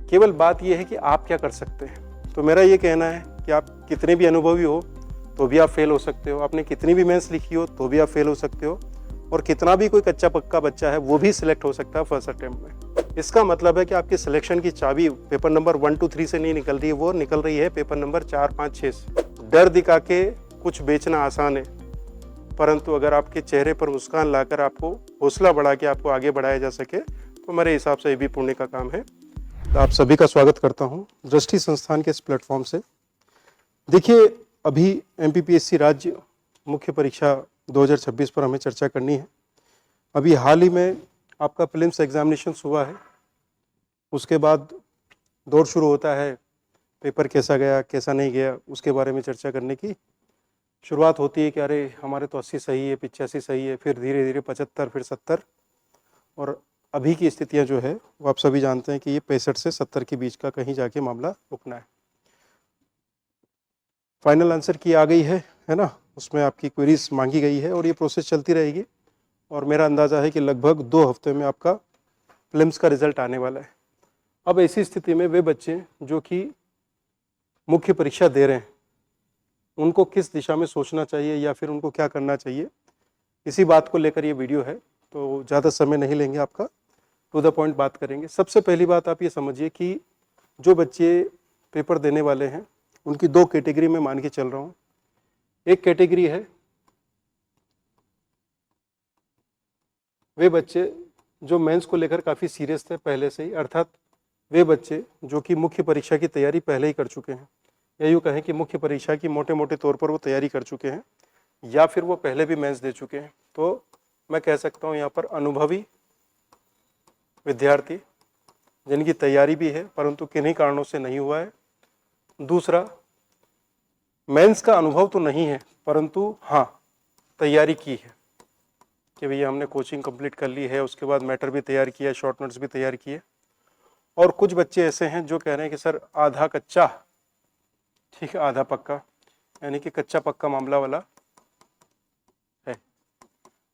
केवल बात यह है कि आप क्या कर सकते हैं। तो मेरा ये कहना है कि आप कितने भी अनुभवी हो तो भी आप फेल हो सकते हो, आपने कितनी भी मेंस लिखी हो तो भी आप फेल हो सकते हो, और कितना भी कोई कच्चा पक्का बच्चा है वो भी सिलेक्ट हो सकता है फर्स्ट अटेम्प्ट में। इसका मतलब है कि आपकी सिलेक्शन की चाबी पेपर नंबर 1, 2, 3 से नहीं निकल रही है, वो निकल रही है पेपर नंबर 4, 5, 6 से। डर दिखा के कुछ बेचना आसान है, परंतु अगर आपके चेहरे पर मुस्कान लाकर आपको हौसला बढ़ा के आपको आगे बढ़ाया जा सके तो मेरे हिसाब से ये भी पुण्य का काम है। तो आप सभी का स्वागत करता हूँ दृष्टि संस्थान के इस प्लेटफॉर्म से। देखिए, अभी एमपीपीएससी राज्य मुख्य परीक्षा 2026 पर हमें चर्चा करनी है। अभी हाल ही में आपका प्रीलिम्स एग्जामिनेशन हुआ है, उसके बाद दौर शुरू होता है, पेपर कैसा गया कैसा नहीं गया उसके बारे में चर्चा करने की। शुरुआत होती है कि अरे हमारे तो 80 सही है, 85 सही है, फिर धीरे धीरे 75, फिर 70, और अभी की स्थितियां जो है वो आप सभी जानते हैं कि ये 65 से 70 के बीच का कहीं जाके मामला रुकना है। फाइनल आंसर की आ गई है ना, उसमें आपकी क्वेरीज मांगी गई है और ये प्रोसेस चलती रहेगी, और मेरा अंदाज़ा है कि लगभग 2 हफ्ते में आपका प्रीलिम्स का रिजल्ट आने वाला है। अब ऐसी स्थिति में वे बच्चे जो कि मुख्य परीक्षा दे रहे हैं उनको किस दिशा में सोचना चाहिए या फिर उनको क्या करना चाहिए, इसी बात को लेकर ये वीडियो है। तो ज़्यादा समय नहीं लेंगे आपका, टू द पॉइंट बात करेंगे। सबसे पहली बात आप ये समझिए कि जो बच्चे पेपर देने वाले हैं उनकी 2 कैटेगरी में मान के चल रहा हूँ। एक कैटेगरी है वे बच्चे जो मेंस को लेकर काफ़ी सीरियस थे पहले से ही, अर्थात वे बच्चे जो कि मुख्य परीक्षा की तैयारी पहले ही कर चुके हैं, या यूँ कहें कि मुख्य परीक्षा की मोटे मोटे तौर पर वो तैयारी कर चुके हैं, या फिर वो पहले भी मेंस दे चुके हैं। तो मैं कह सकता हूँ यहाँ पर अनुभवी विद्यार्थी जिनकी तैयारी भी है परंतु किन्हीं कारणों से नहीं हुआ है। दूसरा, मेंस का अनुभव तो नहीं है परंतु हाँ तैयारी की है कि भैया हमने कोचिंग कंप्लीट कर ली है, उसके बाद मैटर भी तैयार किया, शॉर्ट नोट्स भी तैयार किए। और कुछ बच्चे ऐसे हैं जो कह रहे हैं कि सर आधा कच्चा, ठीक है, आधा पक्का, यानी कि कच्चा पक्का मामला वाला है।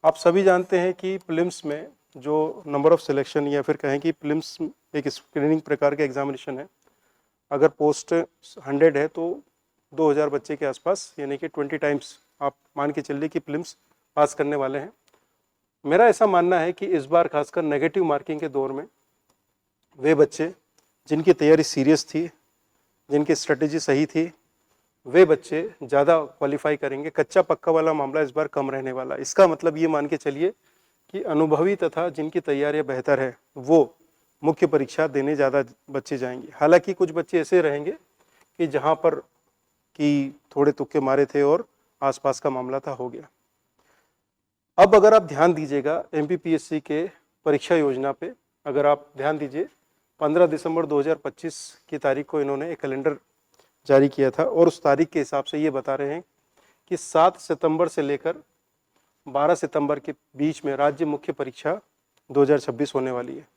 आप सभी जानते हैं कि प्रीलिम्स में जो नंबर ऑफ सिलेक्शन या फिर कहें कि प्रीलिम्स एक स्क्रीनिंग प्रकार का एग्जामिनेशन है। अगर पोस्ट 100 है तो 2000 बच्चे के आसपास, यानी कि 20 टाइम्स आप मान के चलिए कि प्रीलिम्स पास करने वाले हैं। मेरा ऐसा मानना है कि इस बार खासकर नेगेटिव मार्किंग के दौर में वे बच्चे जिनकी तैयारी सीरियस थी, जिनकी स्ट्रेटेजी सही थी, वे बच्चे ज़्यादा क्वालिफाई करेंगे। कच्चा पक्का वाला मामला इस बार कम रहने वाला। इसका मतलब ये मान के चलिए कि अनुभवी तथा जिनकी तैयारियां बेहतर है वो मुख्य परीक्षा देने ज़्यादा बच्चे जाएंगे। हालांकि कुछ बच्चे ऐसे रहेंगे कि जहां पर कि थोड़े तुक्के मारे थे और आसपास का मामला था, हो गया। अब अगर आप ध्यान दीजिएगा एमपीपीएससी के परीक्षा योजना पे, अगर आप ध्यान दीजिए 15 दिसंबर 2025 की तारीख को इन्होंने एक कैलेंडर जारी किया था, और उस तारीख के हिसाब से ये बता रहे हैं कि 7 सितंबर से लेकर 12 सितंबर के बीच में राज्य मुख्य परीक्षा 2026 होने वाली है।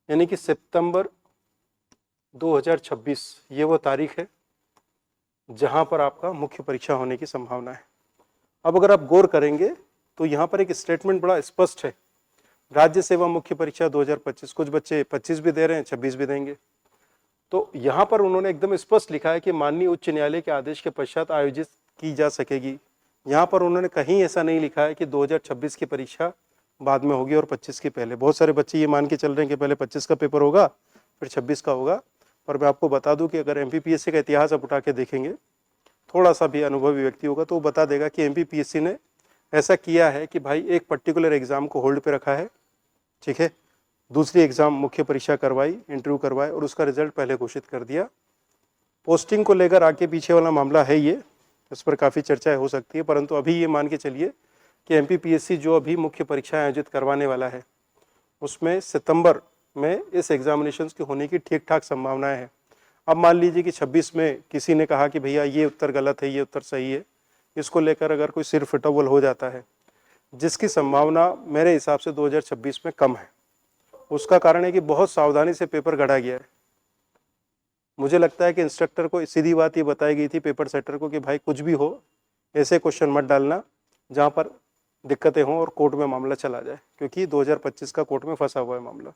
यानी कि सितंबर 2026 ये वो तारीख है जहां पर आपका मुख्य परीक्षा होने की संभावना है। अब अगर आप गौर करेंगे तो यहाँ पर एक स्टेटमेंट बड़ा स्पष्ट है, राज्य सेवा मुख्य परीक्षा 2025। कुछ बच्चे 25 भी दे रहे हैं, 26 भी देंगे। तो यहाँ पर उन्होंने एकदम स्पष्ट लिखा है कि माननीय उच्च न्यायालय के आदेश के पश्चात आयोजित की जा सकेगी। यहाँ पर उन्होंने कहीं ऐसा नहीं लिखा है कि 2026 की परीक्षा बाद में होगी और 25 की पहले। बहुत सारे बच्चे ये मान के चल रहे हैं कि पहले 25 का पेपर होगा फिर 26 का होगा, पर मैं आपको बता दूं कि अगर एमपीपीएससी का इतिहास आप उठा के देखेंगे, थोड़ा सा भी अनुभवी व्यक्ति होगा तो वो बता देगा कि एमपीपीएससी ने ऐसा किया है कि भाई एक पर्टिकुलर एग्जाम को होल्ड पे रखा है, ठीक है, दूसरी एग्जाम मुख्य परीक्षा करवाई, इंटरव्यू करवाए और उसका रिजल्ट पहले घोषित कर दिया। पोस्टिंग को लेकर आगे पीछे वाला मामला है ये, इस पर काफ़ी चर्चाएं हो सकती है, परंतु अभी ये मान के चलिए कि एमपीपीएससी जो अभी मुख्य परीक्षा आयोजित करवाने वाला है उसमें सितंबर में इस एग्जामिनेशंस के होने की ठीक ठाक संभावनाएं हैं। अब मान लीजिए कि 26 में किसी ने कहा कि भैया ये उत्तर गलत है, ये उत्तर सही है, इसको लेकर अगर कोई सिर फिटअव्वल हो जाता है, जिसकी संभावना मेरे हिसाब से 2026 में कम है। उसका कारण है कि बहुत सावधानी से पेपर गढ़ा गया है। मुझे लगता है कि इंस्ट्रक्टर को सीधी बात ये बताई गई थी पेपर सेटर को कि भाई कुछ भी हो ऐसे क्वेश्चन मत डालना जहाँ पर दिक्कतें हों और कोर्ट में मामला चला जाए, क्योंकि 2025 का कोर्ट में फंसा हुआ है मामला।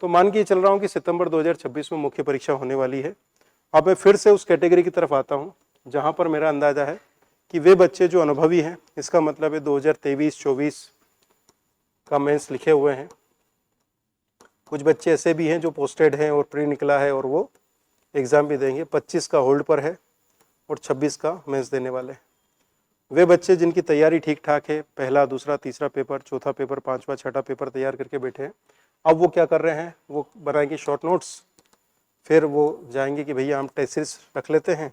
तो मान के चल रहा हूँ कि सितंबर 2026 में मुख्य परीक्षा होने वाली है। अब मैं फिर से उस कैटेगरी की तरफ आता हूँ जहाँ पर मेरा अंदाजा है कि वे बच्चे जो अनुभवी हैं, इसका मतलब है 2023-24 का मेंस लिखे हुए हैं। कुछ बच्चे ऐसे भी हैं जो पोस्टेड हैं और प्री निकला है और वो एग्ज़ाम भी देंगे। 25 का होल्ड पर है और 26 का मेंस देने वाले हैं। वे बच्चे जिनकी तैयारी ठीक ठाक है, पहला, दूसरा, तीसरा पेपर, चौथा पेपर, पांचवा, छठा पेपर तैयार करके बैठे हैं, अब वो क्या कर रहे हैं, वो बनाएंगे शॉर्ट नोट्स, फिर वो जाएंगे कि भैया हम टेस्ट सीरीज रख लेते हैं,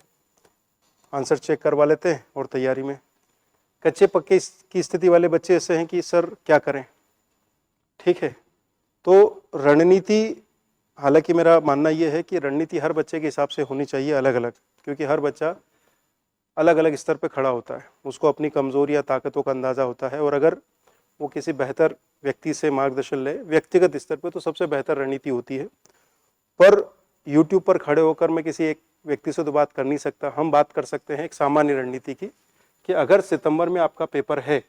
आंसर चेक करवा लेते हैं और तैयारी में। कच्चे पक्के की स्थिति वाले बच्चे ऐसे हैं कि सर क्या करें, ठीक है। तो रणनीति, हालांकि मेरा मानना ये है कि रणनीति हर बच्चे के हिसाब से होनी चाहिए अलग अलग, क्योंकि हर बच्चा अलग अलग स्तर पर खड़ा होता है, उसको अपनी कमज़ोरी या ताकतों का अंदाज़ा होता है, और अगर वो किसी बेहतर व्यक्ति से मार्गदर्शन ले व्यक्तिगत स्तर पर तो सबसे बेहतर रणनीति होती है। पर यूट्यूब पर खड़े होकर मैं किसी एक व्यक्ति से तो बात कर नहीं सकता। हम बात कर सकते हैं एक सामान्य रणनीति की, कि अगर सितंबर में आपका पेपर है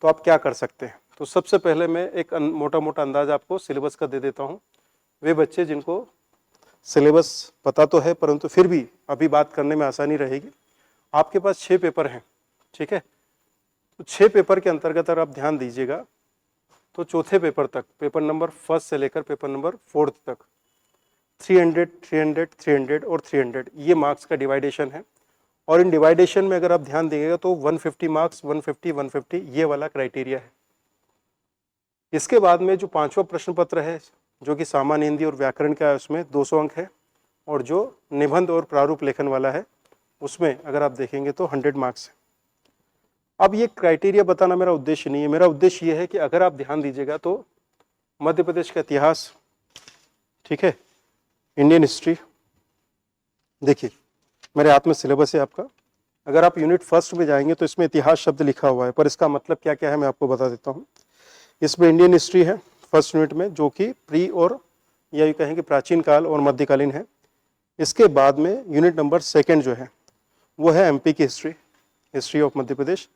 तो आप क्या कर सकते हैं। तो सबसे पहले मैं एक मोटा मोटा अंदाज आपको सिलेबस का दे देता हूँ। वे बच्चे जिनको सिलेबस पता तो है परंतु फिर भी अभी बात करने में आसानी रहेगी, आपके पास 6 पेपर हैं, ठीक है। तो 6 पेपर के अंतर्गत अगर आप ध्यान दीजिएगा तो चौथे पेपर तक, पेपर नंबर 1 से लेकर पेपर नंबर 4 तक 300, 300, 300 और 300 ये मार्क्स का डिवाइडेशन है। और इन डिवाइडेशन में अगर आप ध्यान देंगे तो 150 मार्क्स, 150, 150 ये वाला क्राइटेरिया है। इसके बाद में जो 5वां प्रश्न पत्र है जो कि सामान्य हिंदी और व्याकरण का है, उसमें 200 अंक है, और जो निबंध और प्रारूप लेखन वाला है उसमें अगर आप देखेंगे तो 100 मार्क्स है। अब ये क्राइटेरिया बताना मेरा उद्देश्य नहीं है, मेरा उद्देश्य ये है कि अगर आप ध्यान दीजिएगा तो मध्य प्रदेश का इतिहास, ठीक है, इंडियन हिस्ट्री, देखिए मेरे हाथ में सिलेबस है आपका। अगर आप यूनिट 1 में जाएंगे तो इसमें इतिहास शब्द लिखा हुआ है, पर इसका मतलब क्या क्या है मैं आपको बता देता हूँ। इसमें इंडियन हिस्ट्री है फर्स्ट यूनिट में, जो कि प्री और या यूँ कहें कि प्राचीन काल और मध्यकालीन है। इसके बाद में यूनिट नंबर 2 जो है वो है एमपी की history, history of Madhya Pradesh.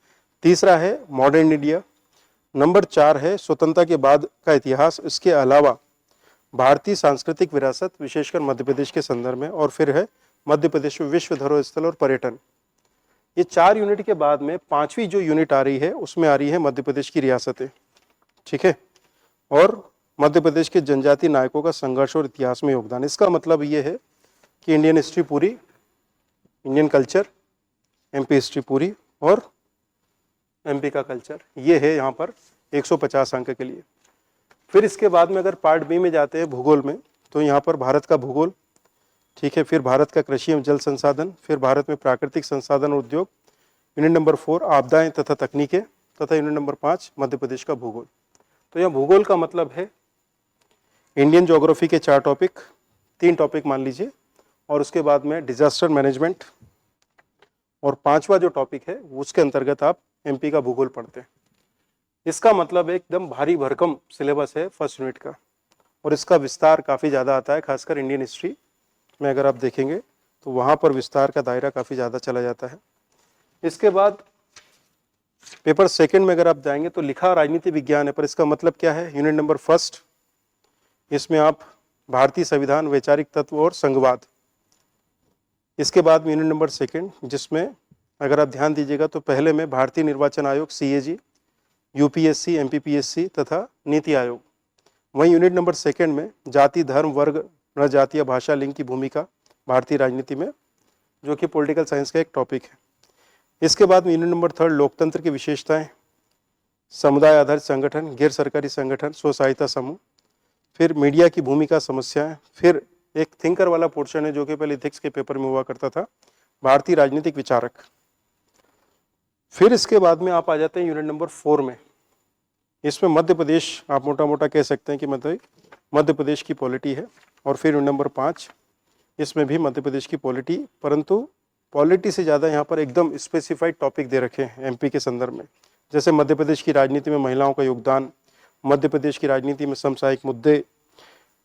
तीसरा है मॉडर्न इंडिया। नंबर 4 है स्वतंत्रता के बाद का इतिहास। इसके अलावा भारतीय सांस्कृतिक विरासत विशेषकर मध्य प्रदेश के संदर्भ में, और फिर है मध्य प्रदेश में विश्व धरोहर स्थल और पर्यटन। ये 4 यूनिट के बाद में 5वीं जो यूनिट आ रही है उसमें आ रही है मध्य प्रदेश की रियासतें, ठीक है, और मध्य प्रदेश के जनजातीय नायकों का संघर्ष और इतिहास में योगदान। इसका मतलब ये है कि इंडियन हिस्ट्री पूरी, इंडियन कल्चर, एमपी हिस्ट्री पूरी और एमपी का कल्चर, ये है यहाँ पर 150 अंक के लिए। फिर इसके बाद में अगर पार्ट बी में जाते हैं भूगोल में, तो यहाँ पर भारत का भूगोल, ठीक है, फिर भारत का कृषि एवं जल संसाधन, फिर भारत में प्राकृतिक संसाधन और उद्योग, यूनिट नंबर 4 आपदाएं तथा तकनीकें, तथा यूनिट नंबर 5 मध्य प्रदेश का भूगोल। तो यहाँ भूगोल का मतलब है इंडियन ज्योग्राफी के 4 टॉपिक, 3 टॉपिक मान लीजिए, और उसके बाद में डिजास्टर मैनेजमेंट, और 5वां जो टॉपिक है उसके अंतर्गत आप एमपी का भूगोल पढ़ते हैं। इसका मतलब एकदम भारी भरकम सिलेबस है फर्स्ट यूनिट का, और इसका विस्तार काफ़ी ज़्यादा आता है, खासकर इंडियन हिस्ट्री में अगर आप देखेंगे तो वहाँ पर विस्तार का दायरा काफ़ी ज़्यादा चला जाता है। इसके बाद पेपर 2 में अगर आप जाएंगे तो लिखा राजनीति विज्ञान है, पर इसका मतलब क्या है, यूनिट नंबर 1 इसमें आप भारतीय संविधान, वैचारिक तत्व और संघवाद। इसके बाद यूनिट नंबर 2 जिसमें अगर आप ध्यान दीजिएगा तो पहले में भारतीय निर्वाचन आयोग CAG, यूपीएससी, एमपीपीएससी तथा नीति आयोग। वहीं यूनिट नंबर 2 में जाति, धर्म, वर्ग, जातीय, भाषा, लिंग की भूमिका भारतीय राजनीति में, जो कि पॉलिटिकल साइंस का एक टॉपिक है। इसके बाद यूनिट नंबर 3 लोकतंत्र की विशेषताएं, समुदाय आधारित संगठन, गैर सरकारी संगठन, स्व सहायता समूह, फिर मीडिया की भूमिका, समस्याएं, फिर एक थिंकर वाला पोर्शन है जो कि पहले इथिक्स के पेपर में हुआ करता था, भारतीय राजनीतिक विचारक। फिर इसके बाद में आप आ जाते हैं यूनिट नंबर 4 में। इसमें मध्य प्रदेश आप मोटा मोटा कह सकते हैं कि मतलब मध्य प्रदेश की पॉलिटी है, और फिर यूनिट नंबर 5 इसमें भी मध्य प्रदेश की पॉलिटी, परंतु पॉलिटी से ज़्यादा यहाँ पर एकदम स्पेसिफाइड टॉपिक दे रखे हैं एमपी के संदर्भ में, जैसे मध्य प्रदेश की राजनीति में महिलाओं का योगदान, मध्य प्रदेश की राजनीति में समसामयिक मुद्दे।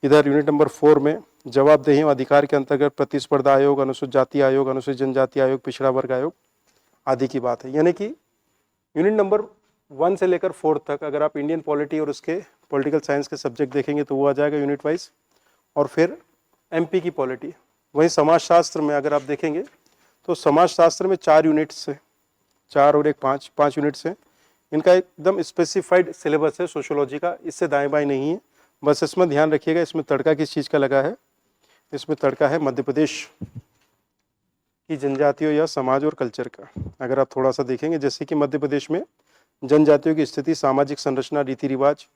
इधर यूनिट नंबर 4 में जवाबदेही और अधिकार के अंतर्गत प्रतिस्पर्धा आयोग, अनुसूचित जाति आयोग, अनुसूचित जनजाति आयोग, पिछड़ा वर्ग आयोग आदि की बात है। यानी कि यूनिट नंबर 1 से लेकर 4 तक अगर आप इंडियन पॉलिटी और उसके पॉलिटिकल साइंस के सब्जेक्ट देखेंगे तो वो आ जाएगा यूनिट वाइज, और फिर एमपी की पॉलिटी। वहीं समाजशास्त्र में अगर आप देखेंगे तो समाजशास्त्र में 4 यूनिट्स हैं, 4 और 1 5 यूनिट्स हैं। इनका एकदम स्पेसिफाइड सिलेबस है सोशियोलॉजी का, इससे दाएं बाएं नहीं है। बस इसमें ध्यान रखिएगा, इसमें तड़का किस चीज़ का लगा है, इसमें तड़का है मध्य प्रदेश की जनजातियों या समाज और कल्चर का। अगर आप थोड़ा सा देखेंगे, जैसे कि मध्य प्रदेश में जनजातियों की स्थिति, सामाजिक संरचना, रीति रिवाज,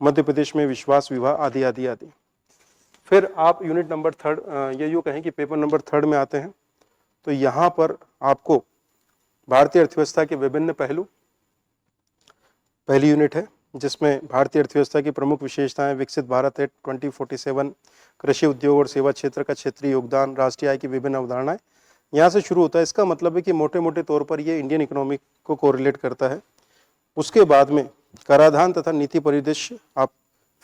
मध्य प्रदेश में विश्वास विवाह आदि आदि आदि। फिर आप यूनिट नंबर 3 ये यूँ कहें कि पेपर नंबर 3 में आते हैं, तो यहाँ पर आपको भारतीय अर्थव्यवस्था के विभिन्न पहलू, पहली यूनिट है जिसमें भारतीय अर्थव्यवस्था की प्रमुख विशेषताएं, विकसित भारत एक्ट 2047, कृषि उद्योग और सेवा क्षेत्र का क्षेत्रीय योगदान, राष्ट्रीय आय की विभिन्न अवधारणाएं, यहाँ से शुरू होता है। इसका मतलब है कि मोटे मोटे तौर पर ये इंडियन इकोनॉमी को कोरिलेट करता है। उसके बाद में कराधान तथा नीति परिदृश्य, आप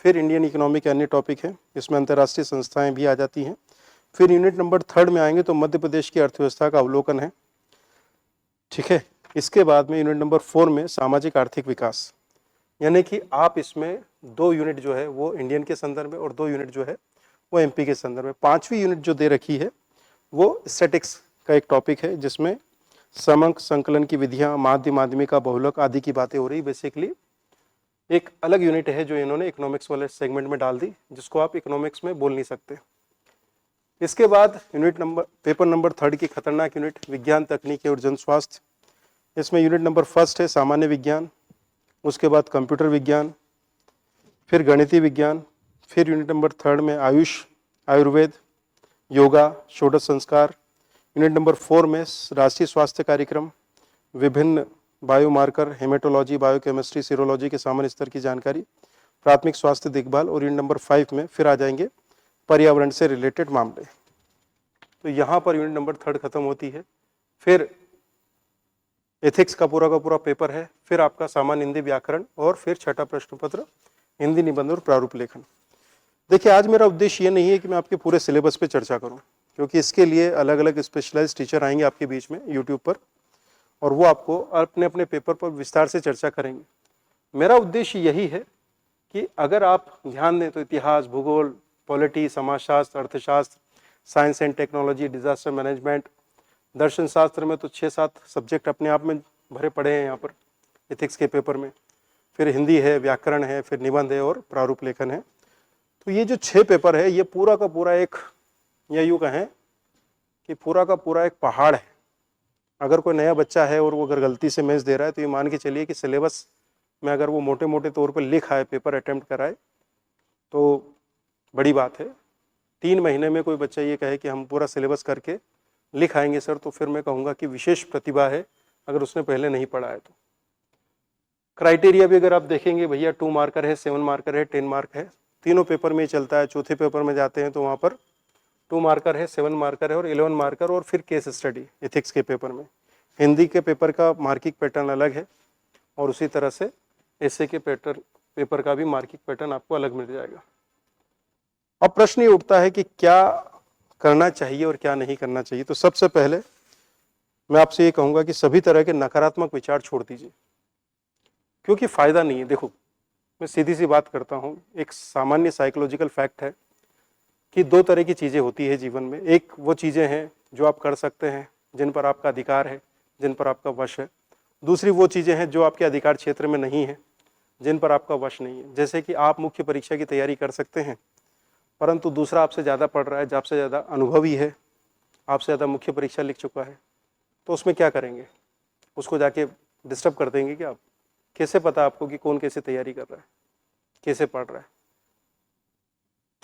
फिर इंडियन इकोनॉमी के अन्य टॉपिक हैं, इसमें अंतर्राष्ट्रीय संस्थाएं भी आ जाती हैं। फिर यूनिट नंबर 3 में आएंगे तो मध्य प्रदेश की अर्थव्यवस्था का अवलोकन है, ठीक है। इसके बाद में यूनिट नंबर 4 में सामाजिक आर्थिक विकास, यानी कि आप इसमें 2 यूनिट जो है वो इंडियन के संदर्भ में और 2 यूनिट जो है वो एमपी के संदर्भ में। 5वीं यूनिट जो दे रखी है वो स्टैटिक्स का एक टॉपिक है, जिसमें समंक, संकलन की विधियां, माध्य, माध्यमिका, बहुलक आदि की बातें हो रही। बेसिकली एक अलग यूनिट है जो इन्होंने इकोनॉमिक्स वाले सेगमेंट में डाल दी, जिसको आप इकोनॉमिक्स में बोल नहीं सकते। इसके बाद पेपर नंबर 3 की खतरनाक यूनिट, विज्ञान, तकनीकी और जन स्वास्थ्य। इसमें यूनिट नंबर 1 है सामान्य विज्ञान, उसके बाद कंप्यूटर विज्ञान, फिर गणितीय विज्ञान, फिर यूनिट नंबर 3 में आयुष, आयुर्वेद, योगा, षोडश संस्कार। यूनिट नंबर 4 में राष्ट्रीय स्वास्थ्य कार्यक्रम, विभिन्न बायोमार्कर, हेमेटोलॉजी, बायोकेमिस्ट्री, सीरोलॉजी के सामान्य स्तर की जानकारी, प्राथमिक स्वास्थ्य देखभाल। और यूनिट नंबर 5 में फिर आ जाएंगे पर्यावरण से रिलेटेड मामले। तो यहाँ पर यूनिट नंबर 3 खत्म होती है। फिर एथिक्स का पूरा पेपर है, फिर आपका सामान्य हिंदी व्याकरण, और फिर 6ठा प्रश्न पत्र हिंदी निबंध और प्रारूप लेखन। देखिए, आज मेरा उद्देश्य ये नहीं है कि मैं आपके पूरे सिलेबस पे चर्चा करूं, क्योंकि इसके लिए अलग अलग स्पेशलाइज्ड टीचर आएंगे आपके बीच में यूट्यूब पर, और वो आपको अपने अपने पेपर पर विस्तार से चर्चा करेंगे। मेरा उद्देश्य यही है कि अगर आप ध्यान दें तो इतिहास, भूगोल, पॉलिटी, समाजशास्त्र, अर्थशास्त्र, science and technology, disaster management, दर्शन शास्त्र में तो 6-7 सब्जेक्ट अपने आप में भरे पड़े हैं यहाँ पर एथिक्स के पेपर में। फिर हिंदी है, व्याकरण है, फिर निबंध है और प्रारूप लेखन है। तो ये जो 6 पेपर है, ये पूरा का पूरा एक, या यूँ कहें कि पूरा का पूरा एक पहाड़ है। अगर कोई नया बच्चा है और वो अगर गलती से मैच दे रहा है, तो ये मान के चलिए कि सिलेबस में अगर वो मोटे मोटे तौर पर लिख आए, पेपर अटेम्प्ट कराए, तो बड़ी बात है। 3 महीने में कोई बच्चा ये कहे कि हम पूरा सिलेबस करके लिख आएंगे सर, तो फिर मैं कहूँगा कि विशेष प्रतिभा है, अगर उसने पहले नहीं पढ़ा है तो। क्राइटेरिया भी अगर आप देखेंगे भैया, 2 मार्कर है, 7 मार्कर है, 10 मार्क है, तीनों पेपर में चलता है। चौथे पेपर में जाते हैं तो वहाँ पर 2 मार्कर है, 7 मार्कर है और 11 मार्कर, और फिर केस स्टडी एथिक्स के पेपर में। हिंदी के पेपर का मार्किंग पैटर्न अलग है, और उसी तरह से एसए के पेपर का भी मार्किंग पैटर्न आपको अलग मिल जाएगा। अब प्रश्न ये उठता है कि क्या करना चाहिए और क्या नहीं करना चाहिए। तो सबसे पहले मैं आपसे ये कहूँगा कि सभी तरह के नकारात्मक विचार छोड़ दीजिए, क्योंकि फायदा नहीं है। देखो, मैं सीधी सी बात करता हूँ, एक सामान्य साइकोलॉजिकल फैक्ट है कि 2 तरह की चीज़ें होती है जीवन में। एक वो चीज़ें हैं जो आप कर सकते हैं, जिन पर आपका अधिकार है, जिन पर आपका वश है। दूसरी वो चीज़ें हैं जो आपके अधिकार क्षेत्र में नहीं है, जिन पर आपका वश नहीं है। जैसे कि आप मुख्य परीक्षा की तैयारी कर सकते हैं, परंतु दूसरा आपसे ज़्यादा पढ़ रहा है, आपसे ज़्यादा अनुभवी है, आपसे ज़्यादा मुख्य परीक्षा लिख चुका है, तो उसमें क्या करेंगे? उसको जाके डिस्टर्ब कर देंगे क्या आप? कैसे पता आपको कि कौन कैसे तैयारी कर रहा है, कैसे पढ़ रहा है?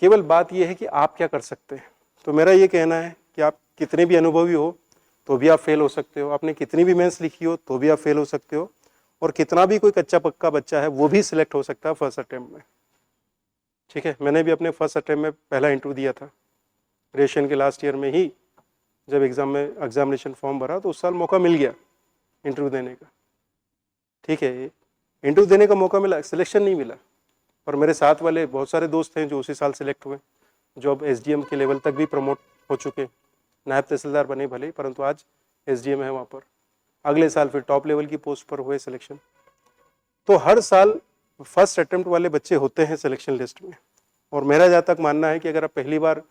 केवल बात यह है कि आप क्या कर सकते हैं। तो मेरा ये कहना है कि आप कितने भी अनुभवी हो तो भी आप फेल हो सकते हो, आपने कितनी भी मेंस लिखी हो तो भी आप फेल हो सकते हो, और कितना भी कोई कच्चा पक्का बच्चा है वो भी सिलेक्ट हो सकता है फर्स्ट अटेम्प्ट में। ठीक है, मैंने भी अपने फर्स्ट अटेम्प्ट में पहला इंटरव्यू दिया था ग्रेजुएशन के लास्ट ईयर में ही। जब एग्जामिनेशन फॉर्म भरा तो उस साल मौका मिल गया इंटरव्यू देने का। ठीक है, इंटरव्यू देने का मौका मिला, सिलेक्शन नहीं मिला। और मेरे साथ वाले बहुत सारे दोस्त हैं जो उसी साल सिलेक्ट हुए, जो अब एसडीएम के लेवल तक भी प्रमोट हो चुके, नायब तहसीलदार बने भले ही, परंतु आज एसडीएम है वहाँ पर। अगले साल फिर टॉप लेवल की पोस्ट पर हुए सिलेक्शन। तो हर साल फर्स्ट अटेम्प्ट वाले बच्चे होते हैं सिलेक्शन लिस्ट में। और मेरा जहाँ तक मानना है कि अगर आप पहली बार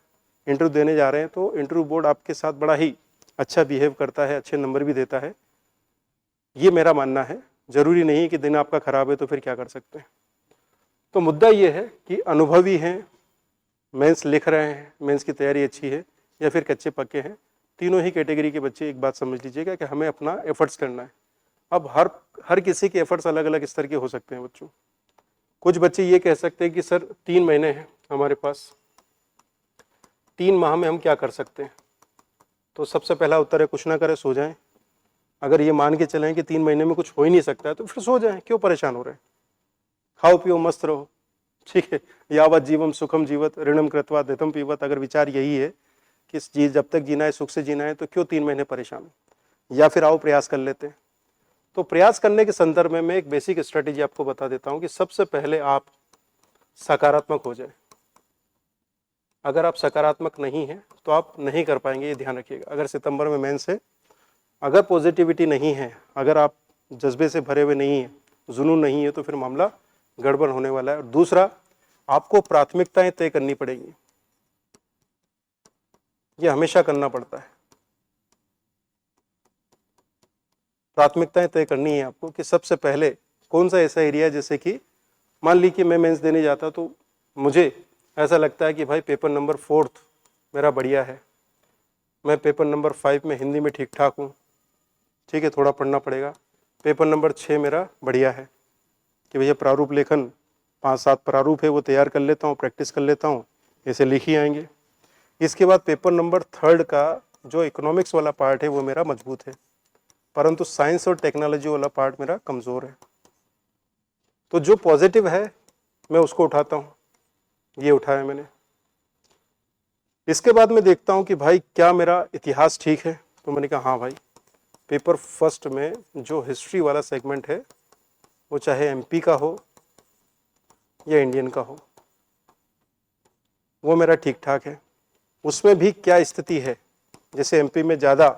इंटरव्यू देने जा रहे हैं तो इंटरव्यू बोर्ड आपके साथ बड़ा ही अच्छा बिहेव करता है, अच्छे नंबर भी देता है, ये मेरा मानना है। जरूरी नहीं कि दिन आपका खराब है तो फिर क्या कर सकते हैं। तो मुद्दा ये है कि अनुभवी हैं, मेंस लिख रहे हैं, मेंस की तैयारी अच्छी है, या फिर कच्चे पक्के हैं, तीनों ही कैटेगरी के बच्चे एक बात समझ लीजिएगा कि हमें अपना एफर्ट्स करना है। अब हर किसी के एफर्ट्स अलग अलग स्तर के हो सकते हैं बच्चों। कुछ बच्चे ये कह सकते हैं कि सर 3 महीने हैं हमारे पास, 3 माह में हम क्या कर सकते हैं। तो सबसे पहला उत्तर है कुछ ना करें, सो जाएं। अगर ये मान के चलें कि 3 महीने में कुछ हो ही नहीं सकता है तो फिर सो जाएं, क्यों परेशान हो रहे हैं। खाओ पियो मस्त रहो, ठीक है। यावत जीवम सुखम जीवत ऋणम कृत्वा देतम पीवत। अगर विचार यही है कि जब तक जीना है सुख से जीना है तो क्यों 3 महीने परेशान हो। या फिर आओ प्रयास कर लेते हैं। तो प्रयास करने के संदर्भ में मैं एक बेसिक स्ट्रेटेजी आपको बता देता हूं कि सबसे पहले आप सकारात्मक हो जाए। अगर आप सकारात्मक नहीं हैं तो आप नहीं कर पाएंगे, ये ध्यान रखिएगा। अगर सितंबर में मेंस है, अगर पॉजिटिविटी नहीं है, अगर आप जज्बे से भरे हुए नहीं हैं, जुनून नहीं है, तो फिर मामला गड़बड़ होने वाला है। और दूसरा, आपको प्राथमिकताएं तय करनी पड़ेंगी। ये हमेशा करना पड़ता है। प्राथमिकताएं तय करनी है आपको कि सबसे पहले कौन सा ऐसा एरिया है, जैसे कि मान ली कि मैं मेंस देने जाता तो मुझे ऐसा लगता है कि भाई पेपर नंबर 4 मेरा बढ़िया है, मैं पेपर नंबर 5 में हिंदी में ठीक ठाक हूँ, ठीक है, थोड़ा पढ़ना पड़ेगा। पेपर नंबर 6 मेरा बढ़िया है कि भैया प्रारूप लेखन 5-7 प्रारूप है वो तैयार कर लेता हूँ, प्रैक्टिस कर लेता हूँ, ऐसे लिख ही आएंगे। इसके बाद पेपर नंबर 3 का जो इकोनॉमिक्स वाला पार्ट है वो मेरा मजबूत है, परंतु साइंस और टेक्नोलॉजी वाला पार्ट मेरा कमज़ोर है। तो जो पॉजिटिव है मैं उसको उठाता हूँ, ये उठाया मैंने। इसके बाद मैं देखता हूँ कि भाई क्या मेरा इतिहास ठीक है। तो मैंने कहा हाँ भाई, पेपर फर्स्ट में जो हिस्ट्री वाला सेगमेंट है वो चाहे एमपी का हो या इंडियन का हो, वो मेरा ठीक ठाक है। उसमें भी क्या स्थिति है, जैसे एमपी में ज़्यादा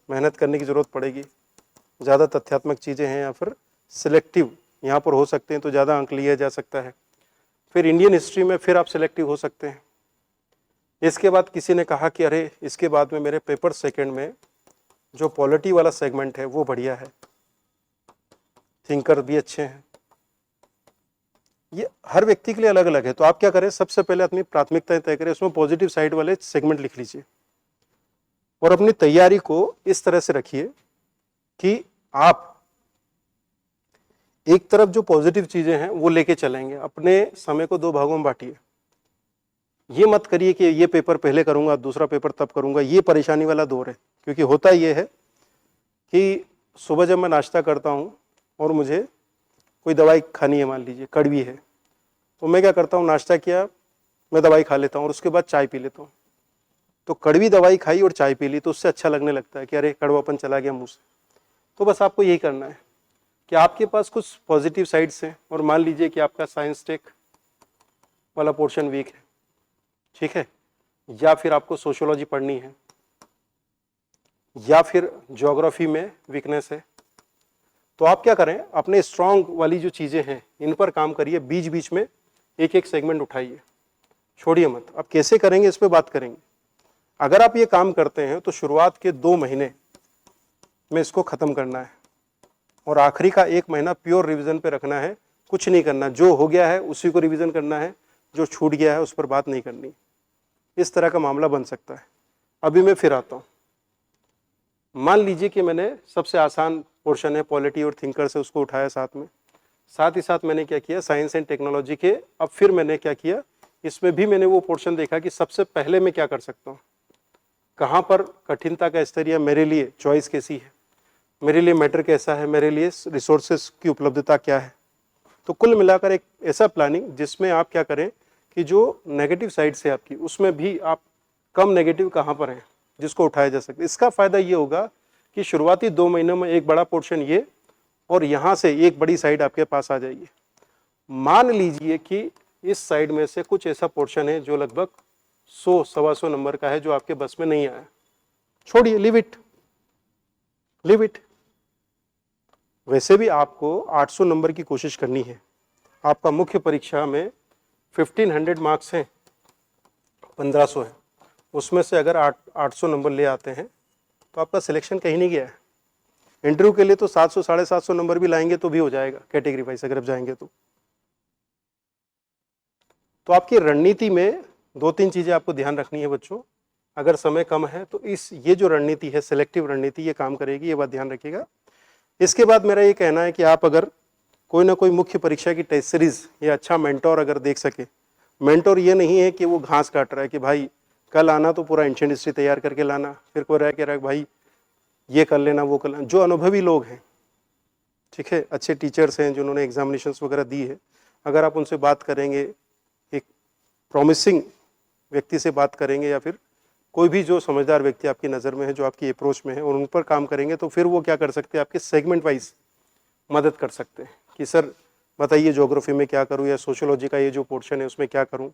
मेहनत करने की ज़रूरत पड़ेगी, ज़्यादा तथ्यात्मक चीज़ें हैं, या फिर सिलेक्टिव यहाँ पर हो सकते हैं तो ज़्यादा अंक लिया जा सकता है। फिर इंडियन हिस्ट्री में फिर आप सिलेक्टिव हो सकते हैं। इसके बाद किसी ने कहा कि अरे इसके बाद में मेरे पेपर सेकंड में जो पॉलिटी वाला सेगमेंट है वो बढ़िया है, थिंकर भी अच्छे हैं। ये हर व्यक्ति के लिए अलग अलग है। तो आप क्या करें, सबसे पहले अपनी प्राथमिकताएं तय करें, उसमें पॉजिटिव साइड वाले सेगमेंट लिख लीजिए और अपनी तैयारी को इस तरह से रखिए कि आप एक तरफ जो पॉजिटिव चीजें हैं वो लेके चलेंगे। अपने समय को 2 भागों में बांटिए। ये मत करिए कि ये पेपर पहले करूंगा दूसरा पेपर तब करूंगा, ये परेशानी वाला दौर है। क्योंकि होता ये है कि सुबह जब मैं नाश्ता करता हूं और मुझे कोई दवाई खानी है, मान लीजिए कड़वी है, तो मैं क्या करता हूं, नाश्ता किया, मैं दवाई खा लेता हूं और उसके बाद चाय पी लेता हूं। तो कड़वी दवाई खाई और चाय पी ली तो उससे अच्छा लगने लगता है कि अरे कड़वापन चला गया मुंह से। तो बस आपको यही करना है कि आपके पास कुछ पॉजिटिव साइड्स हैं, और मान लीजिए कि आपका साइंस टेक वाला पोर्शन वीक है, ठीक है, या फिर आपको सोशियोलॉजी पढ़नी है, या फिर ज्योग्राफी में वीकनेस है, तो आप क्या करें, अपने स्ट्रांग वाली जो चीज़ें हैं इन पर काम करिए। बीच बीच में एक एक सेगमेंट उठाइए, छोड़िए मत। अब कैसे करेंगे इस पर बात करेंगे। अगर आप ये काम करते हैं तो शुरुआत के 2 महीने में इसको ख़त्म करना है और आखिरी का 1 महीना प्योर रिवीजन पे रखना है। कुछ नहीं करना, जो हो गया है उसी को रिवीजन करना है, जो छूट गया है उस पर बात नहीं करनी। इस तरह का मामला बन सकता है। अभी मैं फिर आता हूँ। मान लीजिए कि मैंने सबसे आसान पोर्शन है पॉलिटी और थिंकर से, उसको उठाया साथ में। साथ ही साथ मैंने क्या किया, साइंस एंड टेक्नोलॉजी के अब फिर मैंने क्या किया, इसमें भी मैंने वो पोर्शन देखा कि सबसे पहले मैं क्या कर सकता हूँ, कहाँ पर कठिनता का स्तर या मेरे लिए चॉइस कैसी है, मेरे लिए मैटर कैसा है, मेरे लिए रिसोर्सेस की उपलब्धता क्या है। तो कुल मिलाकर एक ऐसा प्लानिंग जिसमें आप क्या करें कि जो नेगेटिव साइड से आपकी, उसमें भी आप कम नेगेटिव कहाँ पर हैं जिसको उठाया जा सकता है। इसका फायदा ये होगा कि शुरुआती 2 महीनों में एक बड़ा पोर्शन ये, और यहाँ से एक बड़ी साइड आपके पास आ जाएगी। मान लीजिए कि इस साइड में से कुछ ऐसा पोर्शन है जो लगभग 100-125 नंबर का है, जो आपके बस में नहीं आया, छोड़िए, लीव इट, लीव इट। वैसे भी आपको 800 नंबर की कोशिश करनी है। आपका मुख्य परीक्षा में 1500 मार्क्स हैं, 1500 है, उसमें से अगर 800 नंबर ले आते हैं तो आपका सिलेक्शन कहीं नहीं गया है। इंटरव्यू के लिए तो 700 750 नंबर भी लाएंगे तो भी हो जाएगा कैटेगरी वाइज अगर आप जाएंगे तो आपकी रणनीति में 2-3 चीजें आपको ध्यान रखनी है बच्चों। अगर समय कम है तो ये जो रणनीति है, सिलेक्टिव रणनीति, ये काम करेगी, ये बात ध्यान रखिएगा। इसके बाद मेरा ये कहना है कि आप अगर कोई ना कोई मुख्य परीक्षा की टेस्ट सीरीज या अच्छा मेंटोर अगर देख सके। मेंटोर ये नहीं है कि वो घास काट रहा है कि भाई कल आना तो पूरा एंशिएंट हिस्ट्री तैयार करके लाना, फिर कोई रह के रहा भाई ये कर लेना वो कर लेना। जो अनुभवी लोग हैं, ठीक है, अच्छे टीचर्स हैं जिन्होंने एग्जामिनेशंस वगैरह दी है, अगर आप उनसे बात करेंगे, एक प्रॉमिसिंग व्यक्ति से बात करेंगे या फिर कोई भी जो समझदार व्यक्ति आपकी नज़र में है, जो आपकी अप्रोच में है, और उन पर काम करेंगे तो फिर वो क्या कर सकते हैं, आपके सेगमेंट वाइज मदद कर सकते हैं कि सर बताइए ज्योग्राफी में क्या करूं या सोशियोलॉजी का ये जो पोर्शन है उसमें क्या करूं।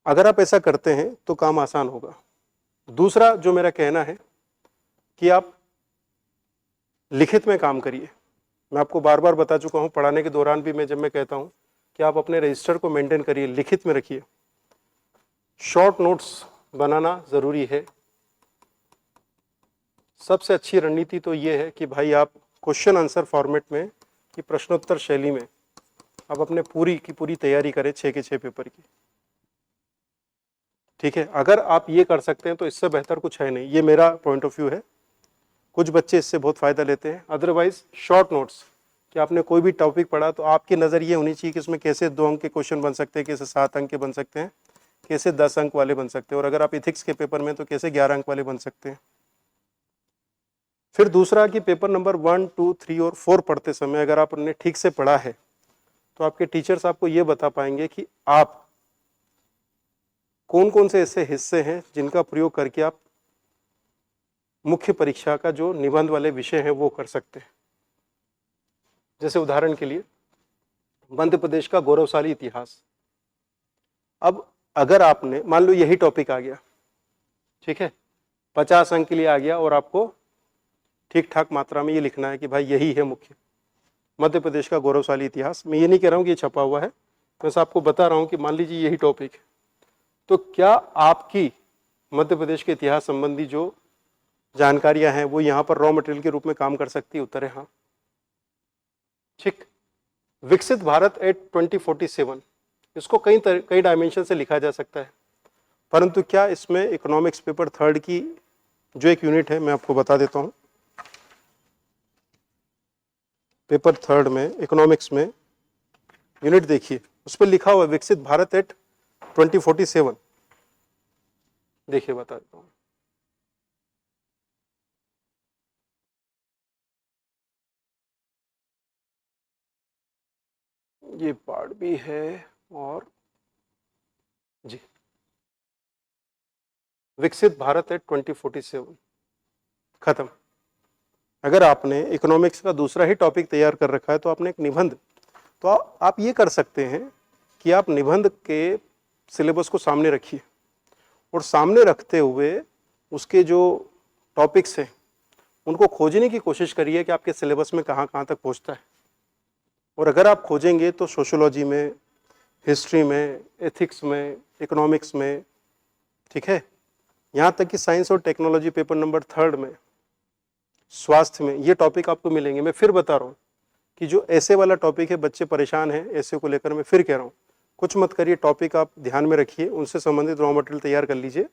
अगर आप ऐसा करते हैं तो काम आसान होगा। दूसरा जो मेरा कहना है कि आप लिखित में काम करिए। मैं आपको बार बार बता चुका हूं पढ़ाने के दौरान भी, जब मैं कहता हूं कि आप अपने रजिस्टर को मेंटेन करिए, लिखित में रखिए। शॉर्ट नोट्स बनाना जरूरी है। सबसे अच्छी रणनीति तो ये है कि भाई आप क्वेश्चन आंसर फॉर्मेट में कि प्रश्नोत्तर शैली में आप अपने पूरी की पूरी तैयारी करें 6 के 6 पेपर की, ठीक है। अगर आप ये कर सकते हैं तो इससे बेहतर कुछ है नहीं, ये मेरा पॉइंट ऑफ व्यू है। कुछ बच्चे इससे बहुत फायदा लेते हैं। अदरवाइज शॉर्ट नोट्स कि आपने कोई भी टॉपिक पढ़ा तो आपकी नज़र ये होनी चाहिए कि इसमें कैसे 2 अंक के क्वेश्चन बन सकते हैं, कैसे 7 अंक के बन सकते हैं, कैसे 10 अंक वाले बन सकते हैं, और अगर आप इथिक्स के पेपर में तो कैसे 11 अंक वाले बन सकते हैं। फिर दूसरा कि पेपर नंबर 1, 2, 3 और 4 पढ़ते समय अगर आपने ठीक से पढ़ा है तो आपके टीचर्स आपको ये बता पाएंगे कि आप कौन कौन से ऐसे हिस्से हैं जिनका प्रयोग करके आप मुख्य परीक्षा का जो निबंध वाले विषय हैं वो कर सकते हैं। जैसे उदाहरण के लिए मध्य प्रदेश का गौरवशाली इतिहास। अब अगर आपने मान लो यही टॉपिक आ गया, ठीक है, 50 अंक के लिए आ गया और आपको ठीक ठाक मात्रा में ये लिखना है कि भाई यही है मुख्य मध्य प्रदेश का गौरवशाली इतिहास। मैं ये नहीं कह रहा हूँ कि ये छपा हुआ है, बस आपको बता रहा हूँ कि मान लीजिए यही टॉपिक है, तो क्या आपकी मध्य प्रदेश के इतिहास संबंधी जो जानकारियां हैं वो यहाँ पर रॉ मटेरियल के रूप में काम कर सकती है? उत्तर है हाँ। ठीक। विकसित भारत एट 2047, इसको कई डायमेंशन से लिखा जा सकता है, परंतु क्या इसमें इकोनॉमिक्स पेपर 3 की जो एक यूनिट है मैं आपको बता देता हूँ। पेपर 3 में इकोनॉमिक्स में यूनिट देखिए, उस पर लिखा हुआ है विकसित भारत एट 2047। देखिए बता देता हूँ। ये पार्ट भी है और जी, विकसित भारत एट 2047 खत्म। अगर आपने इकोनॉमिक्स का दूसरा ही टॉपिक तैयार कर रखा है तो आपने एक निबंध, तो आप ये कर सकते हैं कि आप निबंध के सिलेबस को सामने रखिए और सामने रखते हुए उसके जो टॉपिक्स हैं उनको खोजने की कोशिश करिए कि आपके सिलेबस में कहाँ कहाँ तक पहुँचता है। और अगर आप खोजेंगे तो सोशियोलॉजी में, हिस्ट्री में, एथिक्स में, इकोनॉमिक्स में, ठीक है, यहाँ तक कि साइंस और टेक्नोलॉजी पेपर नंबर 3 में, स्वास्थ्य में, ये टॉपिक आपको मिलेंगे। मैं फिर बता रहा हूँ कि जो ऐसे वाला टॉपिक है, बच्चे परेशान हैं ऐसे को लेकर, मैं फिर कह रहा हूँ कुछ मत करिए, टॉपिक आप ध्यान में रखिए, उनसे संबंधित रॉ मटेरियल तैयार कर लीजिए,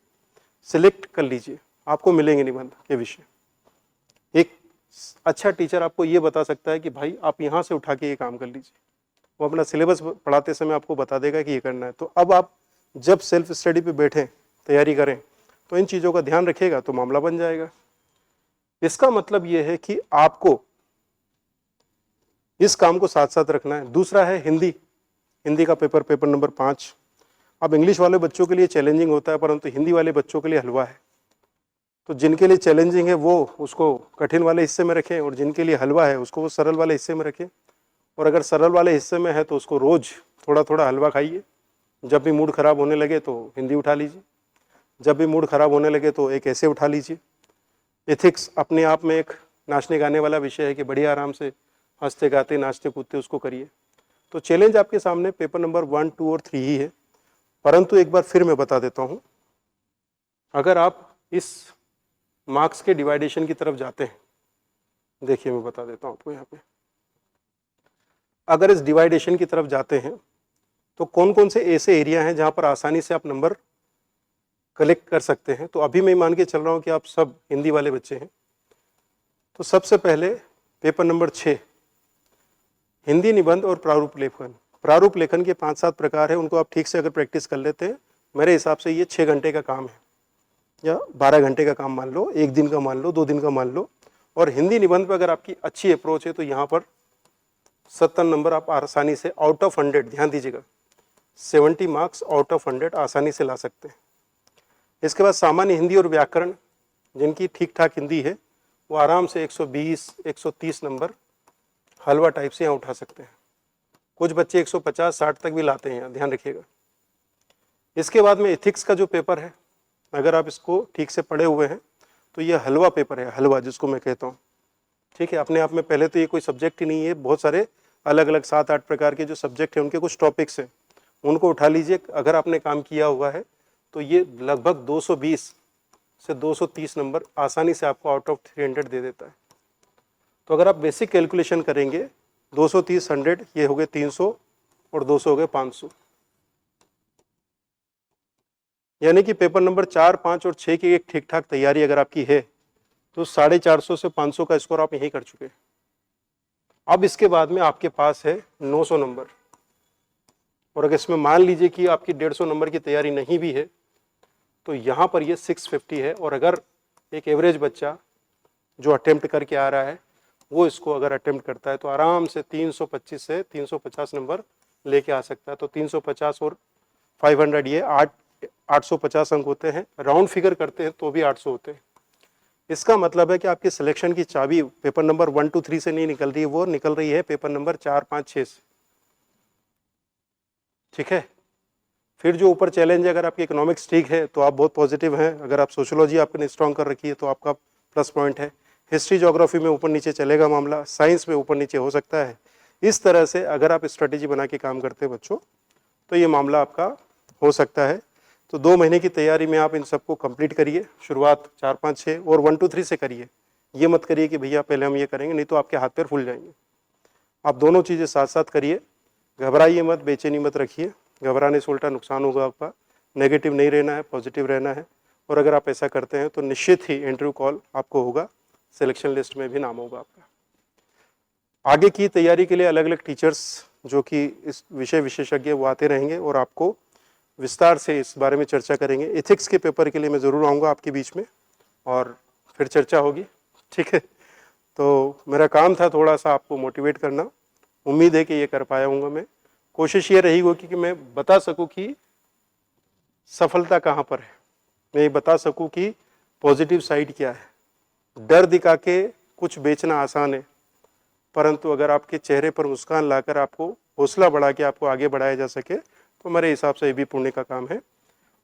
सिलेक्ट कर लीजिए, आपको मिलेंगे निबंध के विषय। एक अच्छा टीचर आपको ये बता सकता है कि भाई आप यहाँ से उठा के ये काम कर लीजिए, वो अपना सिलेबस पढ़ाते समय आपको बता देगा कि ये करना है। तो अब आप जब सेल्फ स्टडी पे बैठें, तैयारी करें, तो इन चीज़ों का ध्यान रखिएगा तो मामला बन जाएगा। इसका मतलब ये है कि आपको इस काम को साथ साथ रखना है। दूसरा है हिंदी, हिंदी का पेपर नंबर 5। अब इंग्लिश वाले बच्चों के लिए चैलेंजिंग होता है, परंतु हिंदी वाले बच्चों के लिए हलवा है। तो जिनके लिए चैलेंजिंग है वो उसको कठिन वाले हिस्से में रखें, और जिनके लिए हलवा है उसको वो सरल वाले हिस्से में रखें। और अगर सरल वाले हिस्से में है तो उसको रोज थोड़ा थोड़ा हलवा खाइए। जब भी मूड खराब होने लगे तो हिंदी उठा लीजिए, जब भी मूड खराब होने लगे तो एक ऐसे उठा लीजिए। एथिक्स अपने आप में एक नाचने गाने वाला विषय है कि बढ़िया आराम से हंसते गाते नाचते कूदते उसको करिए। तो चैलेंज आपके सामने पेपर नंबर 1, 2 और 3 ही है, परंतु एक बार फिर मैं बता देता हूँ, अगर आप इस मार्क्स के डिवाइडेशन की तरफ जाते हैं, देखिए मैं बता देता हूँ आपको यहाँ पे, अगर इस डिवाइडेशन की तरफ जाते हैं तो कौन कौन से ऐसे एरिया हैं जहाँ पर आसानी से आप नंबर कलेक्ट कर सकते हैं। तो अभी मैं मान के चल रहा हूँ कि आप सब हिंदी वाले बच्चे हैं। तो सबसे पहले पेपर नंबर 6 हिंदी निबंध और प्रारूप लेखन। प्रारूप लेखन के 5-7 प्रकार है, उनको आप ठीक से अगर प्रैक्टिस कर लेते हैं, मेरे हिसाब से ये 6 घंटे का काम है या 12 घंटे का काम मान लो, 1 दिन का मान लो, 2 दिन का मान लो। और हिंदी निबंध पर अगर आपकी अच्छी अप्रोच है तो यहाँ पर 70 नंबर आप आसानी से आउट ऑफ 100, ध्यान दीजिएगा, 70 मार्क्स आउट ऑफ 100 आसानी से ला सकते हैं। इसके बाद सामान्य हिंदी और व्याकरण, जिनकी ठीक ठाक हिंदी है, वो आराम से 120, 130 नंबर हलवा टाइप से यहाँ उठा सकते हैं। कुछ बच्चे 150, 60 तक भी लाते हैं, ध्यान रखिएगा। इसके बाद में एथिक्स का जो पेपर है, अगर आप इसको ठीक से पढ़े हुए हैं तो ये हलवा पेपर है, हलवा जिसको मैं कहता हूँ। ठीक है, अपने आप में पहले तो ये कोई सब्जेक्ट ही नहीं है, बहुत सारे अलग अलग 7-8 प्रकार के जो सब्जेक्ट हैं उनके कुछ टॉपिक्स हैं, उनको उठा लीजिए। अगर आपने काम किया हुआ है तो ये लगभग 220 से 230 नंबर आसानी से आपको आउट ऑफ 300 दे देता है। तो अगर आप बेसिक कैलकुलेशन करेंगे, 230, 100, ये हो गए 300 और 200 हो गए 500, यानी कि पेपर नंबर 4, 5 और 6 की एक ठीक ठाक तैयारी अगर आपकी है तो 450 से 500 का स्कोर आप यहीं कर चुके। अब इसके बाद में आपके पास है 900 नंबर, और अगर इसमें मान लीजिए कि आपकी 150 नंबर की तैयारी नहीं भी है तो यहाँ पर ये 650 है। और अगर एक एवरेज बच्चा जो अटेम्प्ट करके आ रहा है वो इसको अगर अटेम्प्ट करता है तो आराम से 325 से 350 नंबर लेके आ सकता है। तो 350 और 500 ये 850 अंक होते हैं, राउंड फिगर करते हैं तो भी 800 होते हैं। इसका मतलब है कि आपकी सिलेक्शन की चाबी पेपर नंबर 1, 2, 3 से नहीं निकल रही है, वो निकल रही है पेपर नंबर 4, 5, 6 से। ठीक है, फिर जो ऊपर चैलेंज है, अगर आपकी इकोनॉमिक्स ठीक है तो आप बहुत पॉजिटिव हैं, अगर आप सोशियोलॉजी आपने स्ट्रॉन्ग कर रखी है तो आपका प्लस पॉइंट है। हिस्ट्री ज्योग्राफी में ऊपर नीचे चलेगा मामला, साइंस में ऊपर नीचे हो सकता है। इस तरह से अगर आप स्ट्रेटेजी बना के काम करते हैं बच्चों तो ये मामला आपका हो सकता है। तो 2 महीने की तैयारी में आप इन सबको कंप्लीट करिए। शुरुआत 4, 5, 6 और 1, 2, 3 से करिए। ये मत करिए कि भैया पहले हम ये करेंगे, नहीं तो आपके हाथ पैर फूल जाएंगे। आप दोनों चीज़ें साथ साथ करिए, घबराइए मत, बेचैनी मत रखिए। घबराने से उल्टा नुकसान होगा आपका। नेगेटिव नहीं रहना है, पॉजिटिव रहना है। और अगर आप ऐसा करते हैं तो निश्चित ही इंटरव्यू कॉल आपको होगा, सिलेक्शन लिस्ट में भी नाम होगा आपका। आगे की तैयारी के लिए अलग अलग टीचर्स जो कि इस विषय विशेषज्ञ वो आते रहेंगे और आपको विस्तार से इस बारे में चर्चा करेंगे। एथिक्स के पेपर के लिए मैं ज़रूर आऊँगा आपके बीच में और फिर चर्चा होगी। ठीक है, तो मेरा काम था थोड़ा सा आपको मोटिवेट करना। उम्मीद है कि ये कर पाया हूँगा मैं। कोशिश ये रही होगी कि मैं बता सकूँ कि सफलता कहाँ पर है, मैं ये बता सकूँ कि पॉजिटिव साइड क्या है। डर दिखा के कुछ बेचना आसान है, परंतु अगर आपके चेहरे पर मुस्कान लाकर आपको हौसला बढ़ा के आपको आगे बढ़ाया जा सके तो मेरे हिसाब से ये भी पुण्य का काम है,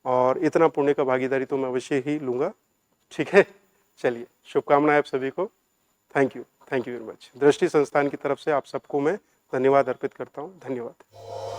और इतना पुण्य का भागीदारी तो मैं अवश्य ही लूँगा। ठीक है, चलिए, शुभकामनाएं आप सभी को। Thank you very much. दृष्टि संस्थान की तरफ से आप सबको मैं धन्यवाद अर्पित करता हूँ। धन्यवाद।